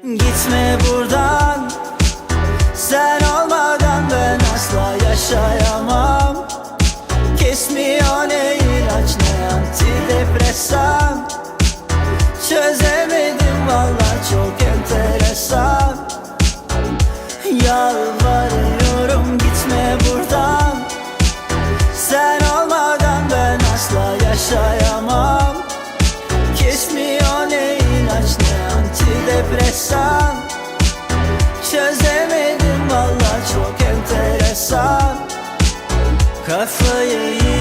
Gitme buradan, sen olmadan ben asla yaşayamam. Kesmiyor ne ilaç ne antidepresan. Çözemedim valla, çok enteresan. Yalvarıyorum gitme buradan, sen olmadan ben asla yaşayamam. Kesmiyor ne ilaç ne antidepresan. Çözemedim valla, çok enteresan. Kafayı